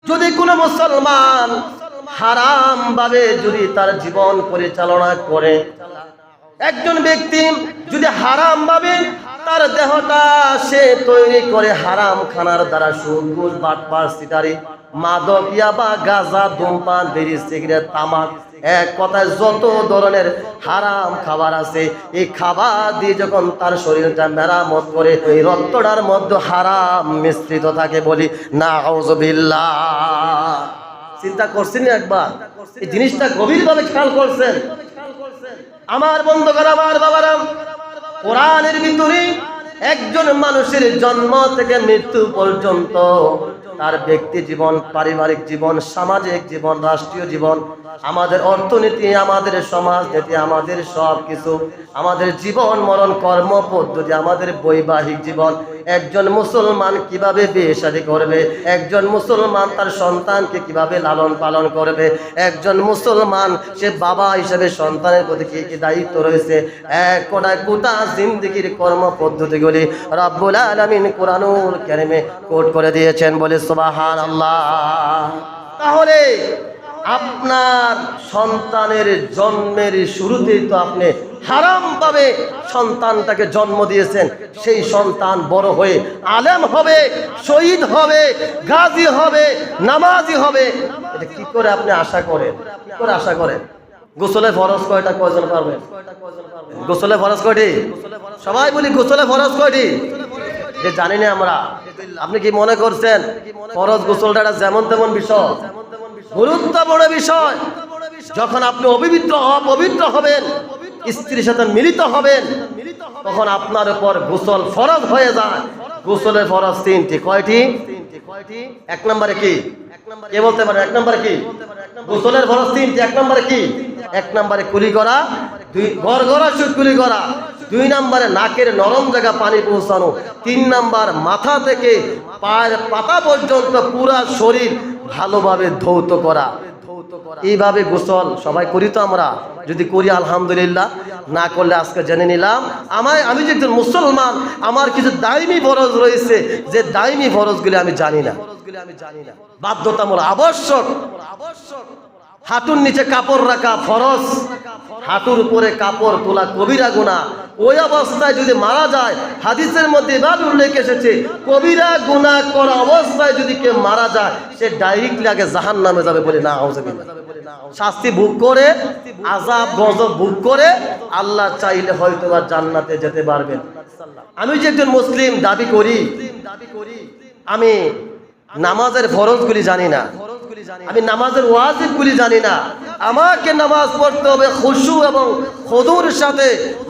যদি কোনো মুসলমান হারাম ভাবে যদি তার জীবন পরিচালনা করে, একজন ব্যক্তি যদি হারাম ভাবে তার দেহটা সে তৈরি করে হারাম খানার দ্বারা সুদ ঘুষ বাটপার সিটারি মাদক ইয়াবা গাঁজা ধূমপান বিড়ি সিগারেট তামাক এক কথায় যত ধরনের হারাম খাবার আছে, এই খাবার দিয়ে যখন তার শরীরটা মেরামত করে এই রক্তটার মধ্যে হারাম মিশ্রিত থাকে, বলি নাউযুবিল্লাহ। চিন্তা করছেন একবার? এই জিনিসটা গভীরভাবে খেয়াল করছেন? আমার বন্ধুগণ, আমার বাবারা, কোরআনের ভিতরে একজন মানুষের জন্ম থেকে মৃত্যু পর্যন্ত তার ব্যক্তি জীবন, পারিবারিক জীবন, সামাজিক জীবন, রাষ্ট্রীয় জীবন, আমাদের অর্থনীতি, আমাদের সমাজ নীতি, আমাদের সব কিছু, আমাদের জীবন মরণ, কর্ম পদ্ধতি, আমাদের বৈবাহিক জীবন, একজন মুসলমান কিভাবে বিয়ে শাদী করবে, একজন মুসলমান তার সন্তানকে কিভাবে লালন পালন করবে, একজন মুসলমান সে বাবা হিসেবে সন্তানের প্রতি কি কি দায়িত্ব রয়েছে, এক কোটায় গোটা জিন্দেগির কর্ম পদ্ধতিগুলি রব্বুল আলামিন কুরআনুল কারীমে কোট করে দিয়েছেন, বলে সুবহানাল্লাহ। তাহলে আপনার সন্তানের জন্মের শুরুতেই তো আপনি হারাম ভাবে সন্তানটাকে জন্ম দিয়েছেন, সেই সন্তান বড় হয়ে আলেম হবে, শহীদ হবে, গাজী হবে, নামাজি হবে, এটা কি করে আপনি আশা করেন? কি করে আশা করেন? গোসলে ফরজ কয়টা, কয়জন পারবেন? গোসলে ফরজ কয়টি? সবাই বলি গোসলে ফরজ কয়টি? যে জানি না আমরা। আপনি কি মনে করছেন ফরজ গোসলটা যেমন তেমন বিষয়? গুরুত্বপূর্ণ বিষয়। যখন আপনি অপবিত্র হবেন, স্ত্রীর সাথে মিলিত হবেন, তখন আপনার উপর গোসল ফরজ হয়ে যায়। গোসলের ফরজ তিনটি। কয়টি? এক নম্বরে কি? কে বলতে পারে? এক নম্বরে কি? গোসলের ফরজ তিনটি। এক নম্বরে কি? এক নম্বরে কুলি করা, গড়গড়া সুদ কুলি করা, দুই নম্বরে নাকের নরম জায়গা পানি পৌঁছানো, তিন নম্বর মাথা থেকে পায়ের পাতা পর্যন্ত পুরা শরীর ভালোভাবে ধৌত করা। এইভাবে গোসল সবাই করি তো আমরা? যদি করি আলহামদুলিল্লাহ, না করলে আজকে জেনে নিলাম আমি যে একজন মুসলমান, আমার কিছু দায়মি ফরজ রয়েছে, যে দায়মি ফরজগুলি আমি জানি না, বাধ্যতামূলক, আবশ্যক। হাঁটুর নিচে কাপড় রাখা ফরজ, হাঁটুর উপরে কাপড় তোলা কবিরা গুনাহ। ওই অবস্থায় যদি মারা যায়, হাদিসের মধ্যে এভাবে উল্লেখ এসেছে, কবিরা গুনাহ করা অবস্থায় যদি কেউ মারা যায়, সে ডাইরেক্টলি আগে জাহান্নামে যাবে, বলে নাউযুবিল্লাহ। শাস্তি ভোগ করে, আযাব গজব ভোগ করে আল্লাহ চাইলে হয়তো বা জান্নাতে যেতে পারবেন। আমি যে একজন মুসলিম দাবি করি, আমি নামাজের ফরজগুলি জানি না, আমি নামাজের ওয়াজিবগুলি জানি না। আমাকে নামাজ পড়তে হবে খুশু এবং খুদুর সাথে,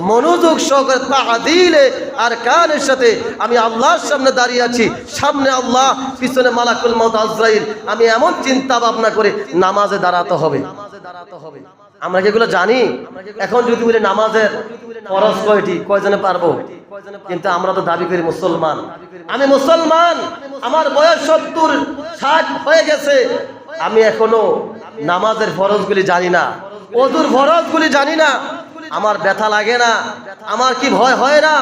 মনোযোগ সহকারে, তাআদিলে আর কানের সাথে। আমি আল্লাহর সামনে দাঁড়িয়ে আছি, সামনে আল্লাহ, পিছনে মালাকুল মউত আজরাইল। আমি এমন চিন্তা ভাবনা করে নামাজে দাঁড়াতে হবে। আমরা যেগুলো জানি, এখন যদি বলি নামাজের ফরজ কয়টি, কয়জনে পারবো? কিন্তু আমরা তো দাবি করি মুসলমান। আমি মুসলমান, আমার বয়স 70-60 হয়ে গেছে, আমি এখনো নামাজের ফরজগুলি জানি না, ওযুর ফরজগুলি জানি না। আমার ব্যথা লাগে না, আমার কি ভয় হয় না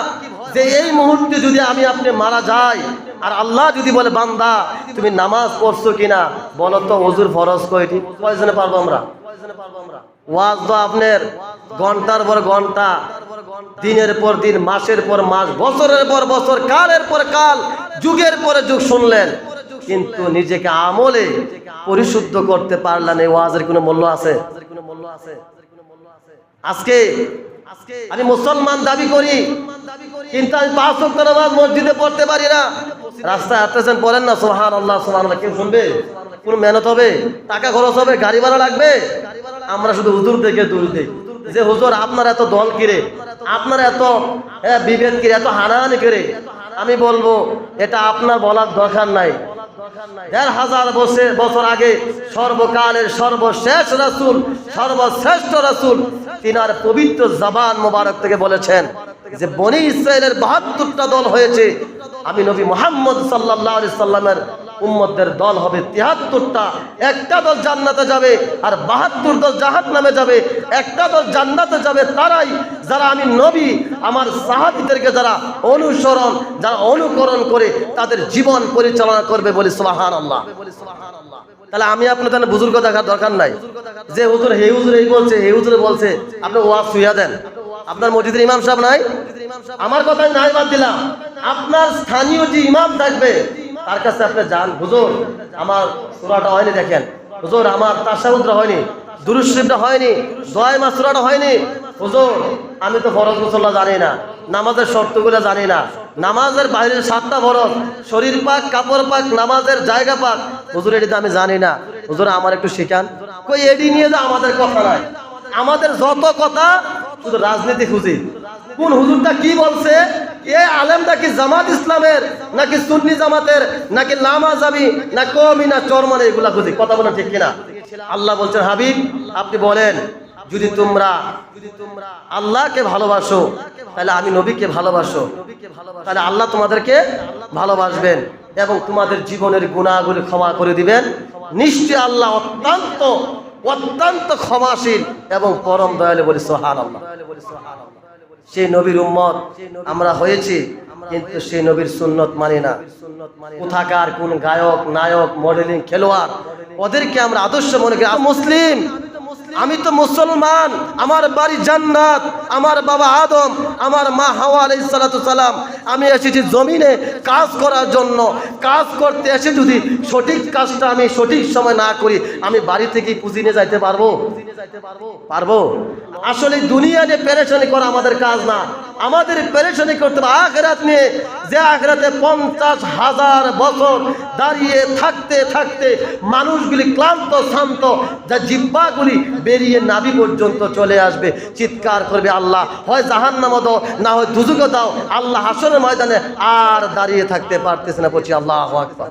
যে এই মুহূর্তে যদি আমি আপনি মারা যাই, আর আল্লাহ যদি বলে বান্দা তুমি নামাজ পড়ছো কিনা, বলো তো ওযুর ফরজ কয়টি? কয়জনে পারবো আমরা? ওয়াজ তো আপনার ঘন্টার পর ঘন্টা, দিনের পর দিন, মাসের পর মাস, বছরের পর বছর, কালের পর কাল, যুগের পরে যুগ শুনলেন, কিন্তু নিজেকে আমলে পরিশুদ্ধ করতে পারলেন। এই ওয়াজের কোনো মূল্য আছে? আজকে আমি মুসলমান দাবি করি, কিন্তু আমি 5 ওয়াক্ত নামাজ মসজিদে পড়তে পারি না। রাস্তায় হাঁটতেছেন, পড়েন না সুবহানাল্লাহ সুবহানাল্লাহ, কেউ শুনবে? কোন মেহনত হবে? টাকা খরচ হবে? গাড়ি ভাড়া লাগবে? আমরা শুধু হুজুর থেকে দূর দেই, যে হুজুর আপনার এত দল কিরে, আপনার এত বিভেদ কিরে, এত হানাহানি করে। আমি বলবো এটা আপনার বলার দরকার নাই। 1500 বছর আগে সর্বকালের সর্বশেষ রাসূল, সর্বশ্রেষ্ঠ রাসূল, তিনার পবিত্র জবান মোবারক থেকে বলেছেন যে বনি ইসরাইলের 72টা দল হয়েছে, আমি নবী মুহাম্মদ সাল্লাল্লাহু আলাইহি সাল্লামের উম্মতদের দল হবে 73টা। একটা দল জান্নাতে যাবে আর 72 দল জাহান্নামে যাবে। একটা দল জান্নাতে যাবে তারাই যারা আমি নবী আমার সাহাবীদেরকে যারা অনুসরণ যারা অনুকরণ করে তাদের জীবন পরিচালনা করবে বলি সুবহানাল্লাহ। তাহলে আমি আপনাদের বুজুর্গ দেখার দরকার নাই যে হুজুর হে হুজুর এই বলছে হে হুজুরে বলছে আপনি ওয়াজ শুইয়া দেন। আপনার মসজিদের ইমাম সাহেব নাই, আমার কথাই নাই বাদ দিলাম, আপনার স্থানীয় যে ইমাম থাকবে তার কাছে আপনি যান, হুজুর আমার সূরাটা হয়নি, দেখেন হুজুর আমার তাশাহুদটা হয়নি, দুরূদ শরীফটা হয়নি, দোয়া মাসুরাটা হয়নি, হুজুর আমি তো ফরজ মুসল্লা জানি না, নামাজের শর্তগুলো জানি না, নামাজের বাইরের 7টা ফরজ, শরীর পাক কাপড় পাক নামাজের জায়গা পাক, হুজুর এটি তো আমি জানি না, হুজুর আমার একটু শিখান। কই এডি নিয়ে যা আমাদের কথা নাই, আমাদের যত কথা শুধু রাজনীতি খুঁজি। কোন হুজুরটা কি বলছে, এ আলেমটা কি জামাত ইসলামের নাকি সুন্নি জামাতের নাকি লামাজাবি না কওমি না চরমানে, এগুলা খুঁজি। কথা বলেন ঠিক কিনা? আল্লাহ বলছেন হাবিব আপনি বলেন যদি তোমরা আল্লাহকে ভালোবাসো তাহলে আমি নবীকে ভালোবাসো, তাহলে আল্লাহ তোমাদেরকে ভালোবাসবেন এবং তোমাদের জীবনের গুনাহগুলি ক্ষমা করে দিবেন। নিশ্চয় আল্লাহ অত্যন্ত অত্যন্ত ক্ষমাশীল এবং পরম দয়ালু বলি সুবহানাল্লাহ। সেই নবীর উম্মত আমরা হয়েছি কিন্তু সেই নবীর সুন্নত মানি না। কোথাকার কোন গায়ক নায়ক মডেলিং খেলোয়াড় ওদেরকে আমরা আদর্শ মনে করি। মুসলিম, আমি তো মুসলমান, আমার বাড়ি জান্নাত, আমার বাবা আদম, আমার মা হাওয়া আলাইহিস সালাতু সালাম, আমি এসেছি জমিনে কাজ করার জন্য। কাজ করতে এসে যদি সঠিক কাজটা আমি সঠিক সময় না করি আমি বাড়ি থেকে পুঁজি নিয়ে যাইতে পারবো? পারবো? আসলে দুনিয়া নিয়ে পেরেশানি করা আমাদের কাজ না, আমাদের পেরেশানি করতে হবে আখিরাত নিয়ে, যে আখিরাতে 50,000 বছর দাঁড়িয়ে থাকতে থাকতে মানুষগুলি ক্লান্ত শান্ত, যা জিহ্বাগুলি বেরিয়ে নাভি পর্যন্ত চলে আসবে, চিৎকার করবে আল্লাহ হয় জাহান্নামে দাও না হয় দুজকে দাও। আল্লাহ হাসরের ময়দানে আর দাঁড়িয়ে থাকতে পারতেছে না, বলছি আল্লাহু আকবার।